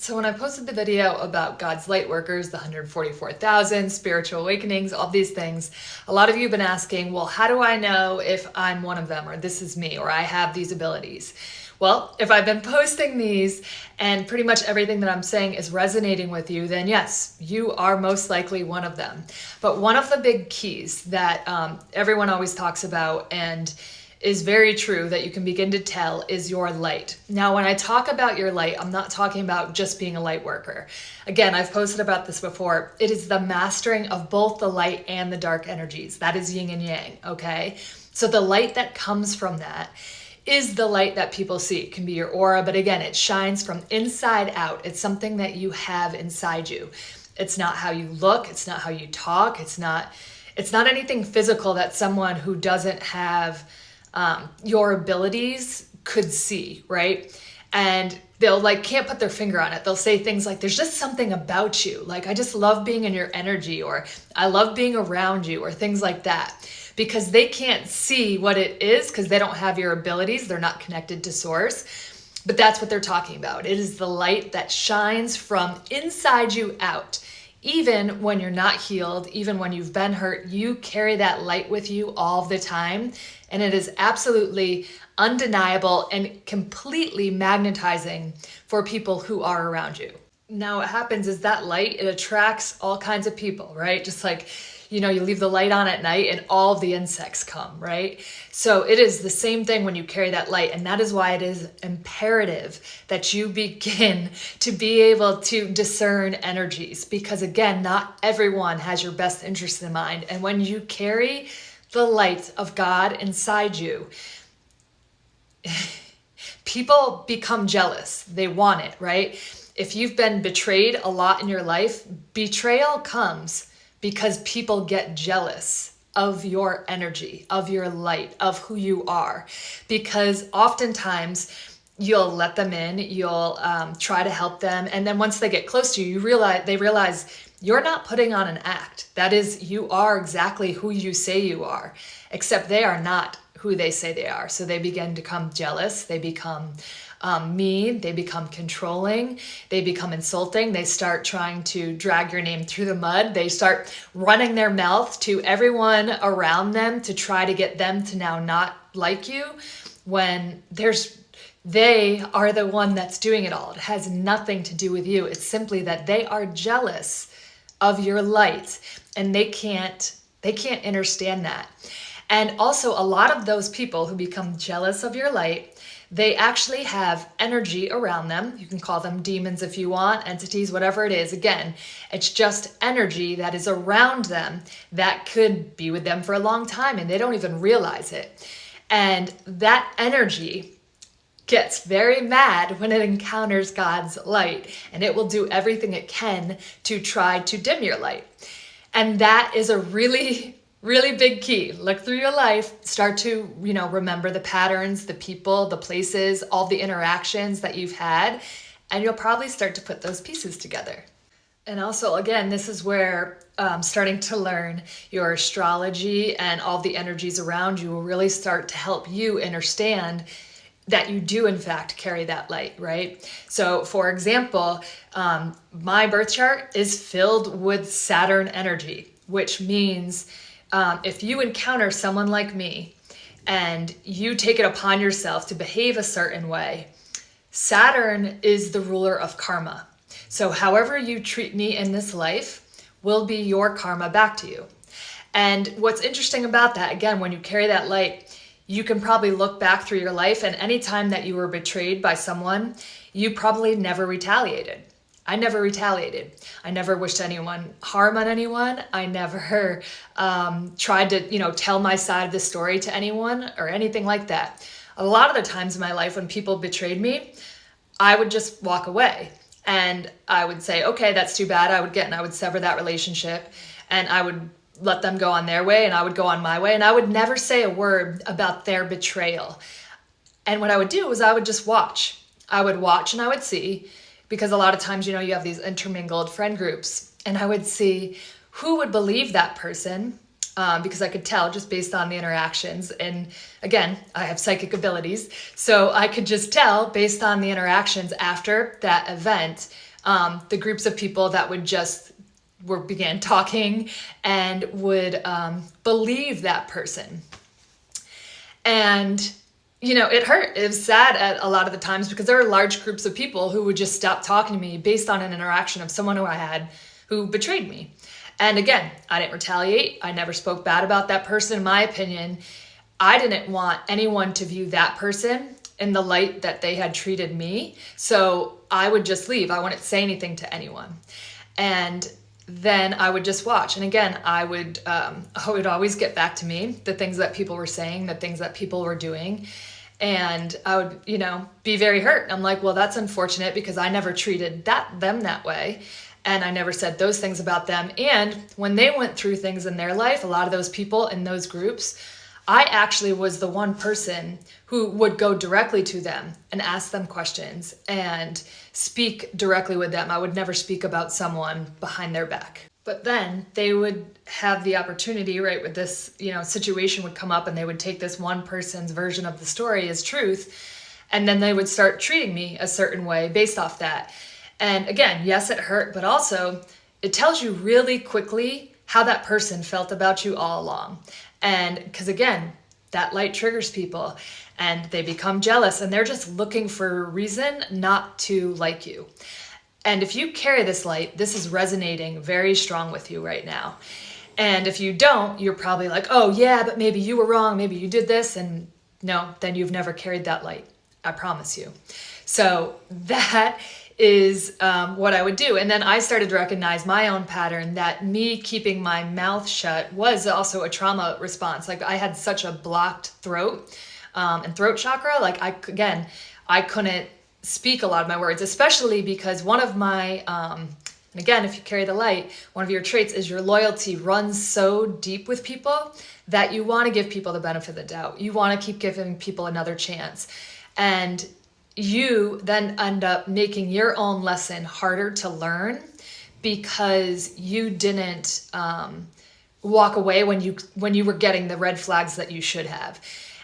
So when I posted the video about God's light workers, the 144,000, spiritual awakenings, all these things, a lot of you have been asking, well, how do I know if I'm one of them, or this is me, or I have these abilities? Well, if I've been posting these and pretty much everything that I'm saying is resonating with you, then yes, you are most likely one of them. But one of the big keys that everyone always talks about and is very true that you can begin to tell is your light. Now, when I talk about your light, I'm not talking about just being a light worker. Again, I've posted about this before. It is the mastering of both the light and the dark energies. That is yin and yang, okay? So the light that comes from that is the light that people see. It can be your aura, but again, it shines from inside out. It's something that you have inside you. It's not how you look. It's not how you talk. It's not anything physical that someone who doesn't have your abilities could see, right? And they'll can't put their finger on it. They'll say things like, there's just something about you. Like, I just love being in your energy, or I love being around you, or things like that. Because they can't see what it is because they don't have your abilities. They're not connected to source. But that's what they're talking about. It is the light that shines from inside you out. Even when you're not healed, even when you've been hurt, you carry that light with you all the time. And it is absolutely undeniable and completely magnetizing for people who are around you. Now, what happens is that light, it attracts all kinds of people, right? Just like, you leave the light on at night and all the insects come, right? So it is the same thing when you carry that light. And that is why it is imperative that you begin to be able to discern energies. Because again, not everyone has your best interest in mind. And when you carry the light of God inside you, people become jealous. They want it, right? If you've been betrayed a lot in your life, betrayal comes because people get jealous of your energy, of your light, of who you are. Because oftentimes you'll let them in, you'll try to help them. And then once they get close to you, they realize you're not putting on an act. That is, you are exactly who you say you are, except they are not who they say they are. So they begin to become jealous. They become mean, they become controlling, they become insulting, they start trying to drag your name through the mud, they start running their mouth to everyone around them to try to get them to now not like you, when they are the one that's doing it all. It has nothing to do with you. It's simply that they are jealous of your light, and they can't understand that. And also, a lot of those people who become jealous of your light, they actually have energy around them. You can call them demons if you want, entities, whatever it is. Again, it's just energy that is around them that could be with them for a long time and they don't even realize it. And that energy gets very mad when it encounters God's light, and it will do everything it can to try to dim your light. And that is a really big key. Look through your life, start to, remember the patterns, the people, the places, all the interactions that you've had, and you'll probably start to put those pieces together. And also, again, this is where starting to learn your astrology and all the energies around you will really start to help you understand that you do in fact carry that light, right? So for example, my birth chart is filled with Saturn energy, which means if you encounter someone like me and you take it upon yourself to behave a certain way, Saturn is the ruler of karma. So however you treat me in this life will be your karma back to you. And what's interesting about that, again, when you carry that light, you can probably look back through your life, and any time that you were betrayed by someone, you probably never retaliated. I never retaliated. I never wished anyone harm on anyone. I never tried to, tell my side of the story to anyone or anything like that. A lot of the times in my life when people betrayed me, I would just walk away and I would say, okay, that's too bad. I would sever that relationship and I would let them go on their way and I would go on my way, and I would never say a word about their betrayal. And what I would do was I would just watch. I would watch and I would see, because a lot of times, you have these intermingled friend groups, and I would see who would believe that person, because I could tell just based on the interactions. And again, I have psychic abilities, so I could just tell based on the interactions after that event The groups of people that would just began talking and would believe that person. And, it hurt. It was sad at a lot of the times because there were large groups of people who would just stop talking to me based on an interaction of someone who I had who betrayed me. And again, I didn't retaliate. I never spoke bad about that person. In my opinion, I didn't want anyone to view that person in the light that they had treated me. So I would just leave. I wouldn't say anything to anyone. And then I would just watch. And again, I would always get back to me, the things that people were saying, the things that people were doing. And I would, be very hurt. I'm like, well, that's unfortunate because I never treated them that way. And I never said those things about them. And when they went through things in their life, a lot of those people in those groups, I actually was the one person who would go directly to them and ask them questions and speak directly with them. I would never speak about someone behind their back. But then they would have the opportunity, right, with this, situation would come up and they would take this one person's version of the story as truth. And then they would start treating me a certain way based off that. And again, yes, it hurt, but also it tells you really quickly how that person felt about you all along. And because again, that light triggers people and they become jealous and they're just looking for a reason not to like you. And if you carry this light, this is resonating very strong with you right now. And if you don't, you're probably like, oh yeah, but maybe you were wrong. Maybe you did this. And no, then you've never carried that light. I promise you. So that is what I would do. And then I started to recognize my own pattern that me keeping my mouth shut was also a trauma response. Like I had such a blocked throat and throat chakra. Like I couldn't speak a lot of my words, especially because one of my, and again, if you carry the light, one of your traits is your loyalty runs so deep with people that you want to give people the benefit of the doubt. You want to keep giving people another chance. And you then end up making your own lesson harder to learn because you didn't walk away when you were getting the red flags that you should have.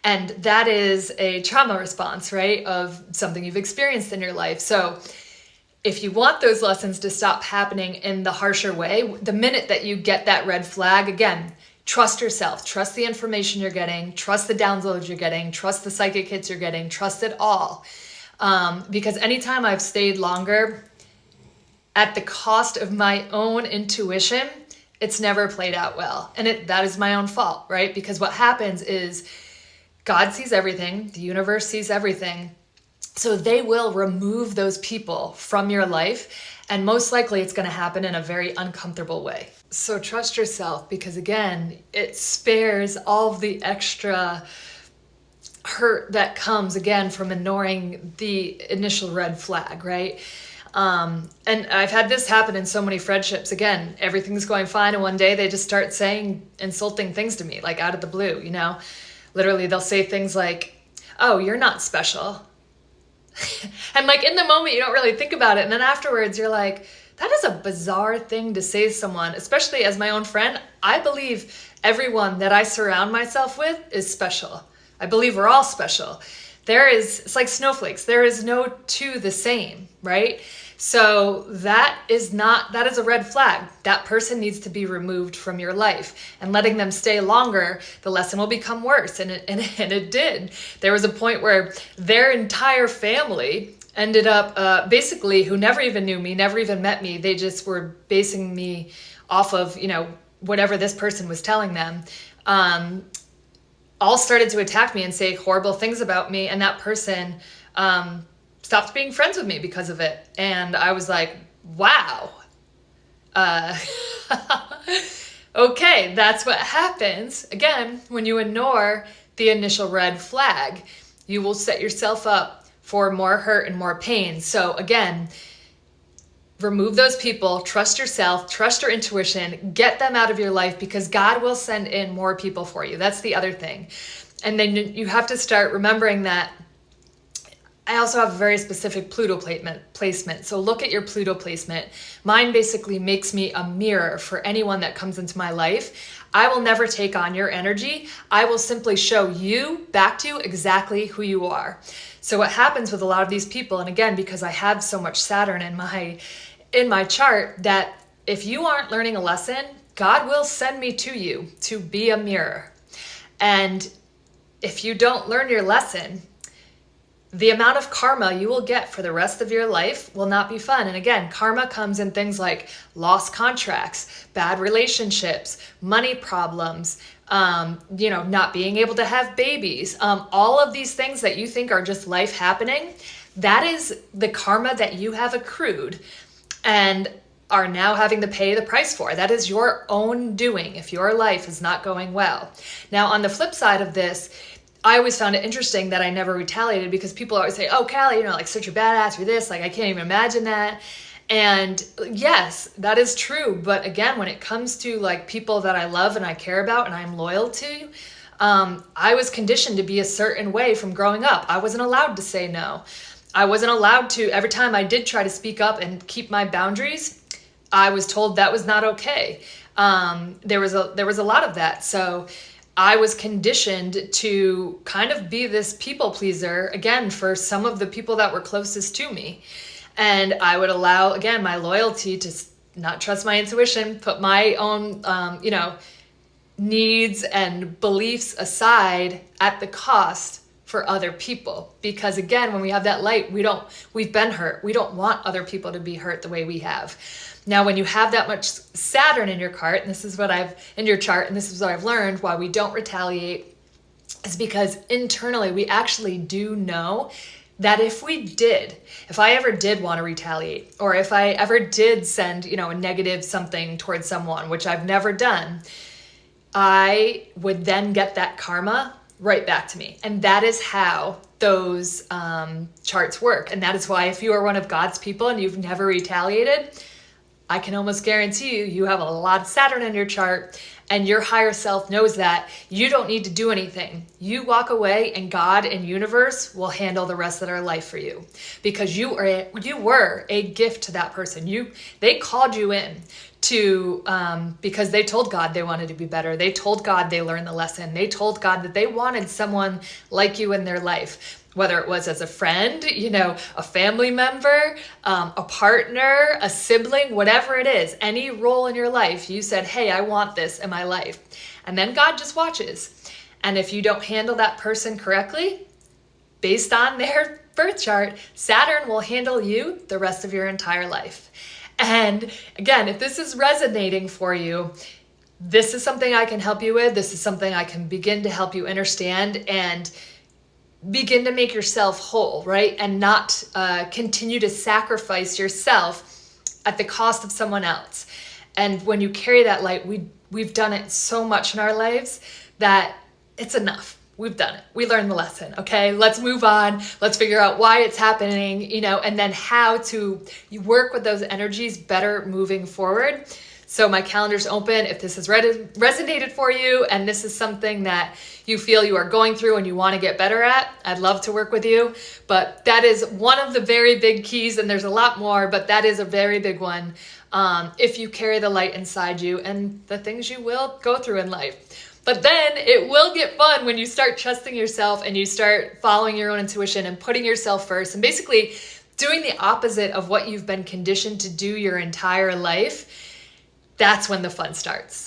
And that is a trauma response, right, of something you've experienced in your life. So if you want those lessons to stop happening in the harsher way, the minute that you get that red flag, again, trust yourself, trust the information you're getting, trust the downloads you're getting, trust the psychic hits you're getting, trust it all. Because anytime I've stayed longer at the cost of my own intuition, it's never played out well. And that is my own fault, right? Because what happens is God sees everything, the universe sees everything. So they will remove those people from your life. And most likely it's going to happen in a very uncomfortable way. So trust yourself because again, it spares all of the extra hurt that comes again from ignoring the initial red flag, right? And I've had this happen in so many friendships. Again, everything's going fine and one day they just start saying insulting things to me, like out of the blue, Literally they'll say things like, oh, you're not special. And like in the moment you don't really think about it. And then afterwards you're like, that is a bizarre thing to say to someone, especially as my own friend. I believe everyone that I surround myself with is special. I believe we're all special. It's like snowflakes. There is no two the same, right? So that is a red flag. That person needs to be removed from your life, and letting them stay longer, the lesson will become worse. And it did. There was a point where their entire family ended up basically, who never even knew me, never even met me. They just were basing me off of, whatever this person was telling them. All started to attack me and say horrible things about me. And that person stopped being friends with me because of it. And I was like, wow. Okay, that's what happens. Again, when you ignore the initial red flag, you will set yourself up for more hurt and more pain. So again, remove those people, trust yourself, trust your intuition, get them out of your life because God will send in more people for you. That's the other thing. And then you have to start remembering that I also have a very specific Pluto placement. So look at your Pluto placement. Mine basically makes me a mirror for anyone that comes into my life. I will never take on your energy. I will simply show you back to you exactly who you are. So what happens with a lot of these people, and again, because I have so much Saturn in my chart, that if you aren't learning a lesson, God will send me to you to be a mirror. And if you don't learn your lesson, the amount of karma you will get for the rest of your life will not be fun. And again, karma comes in things like lost contracts, bad relationships, money problems, not being able to have babies. All of these things that you think are just life happening, that is the karma that you have accrued and are now having to pay the price for. That is your own doing if your life is not going well. Now, on the flip side of this, I always found it interesting that I never retaliated, because people always say, oh, Callie, like such a badass, you're this, like I can't even imagine that. And yes, that is true. But again, when it comes to like people that I love and I care about and I'm loyal to, I was conditioned to be a certain way from growing up. I wasn't allowed to say no. I wasn't allowed to, every time I did try to speak up and keep my boundaries, I was told that was not okay. There was a lot of that. So I was conditioned to kind of be this people pleaser, again, for some of the people that were closest to me. And I would allow, again, my loyalty to not trust my intuition, put my own, needs and beliefs aside at the cost for other people. Because again, when we have that light, we've been hurt. We don't want other people to be hurt the way we have. Now, when you have that much Saturn in your chart, and this is what in your chart, and this is what I've learned why we don't retaliate, is because internally we actually do know that if I ever did want to retaliate, or if I ever did send, a negative something towards someone, which I've never done, I would then get that karma right back to me. And that is how those charts work. And that is why if you are one of God's people and you've never retaliated, I can almost guarantee you have a lot of Saturn in your chart, and your higher self knows that you don't need to do anything. You walk away and God and universe will handle the rest of their life for you, because you were a gift to that person. They called you in to because they told God they wanted to be better. They told God they learned the lesson. They told God that they wanted someone like you in their life. Whether it was as a friend, a family member, a partner, a sibling, whatever it is, any role in your life, you said, hey, I want this in my life. And then God just watches. And if you don't handle that person correctly, based on their birth chart, Saturn will handle you the rest of your entire life. And again, if this is resonating for you, this is something I can help you with. This is something I can begin to help you understand and begin to make yourself whole, right? And not continue to sacrifice yourself at the cost of someone else. And when you carry that light, we've done it so much in our lives that it's enough. We've done it. We learned the lesson. Okay, let's move on. Let's figure out why it's happening, and then how to work with those energies better moving forward. So my calendar's open. If this has resonated for you and this is something that you feel you are going through and you want to get better at, I'd love to work with you. But that is one of the very big keys, and there's a lot more, but that is a very big one. If you carry the light inside you and the things you will go through in life. But then it will get fun when you start trusting yourself and you start following your own intuition and putting yourself first and basically doing the opposite of what you've been conditioned to do your entire life. That's when the fun starts.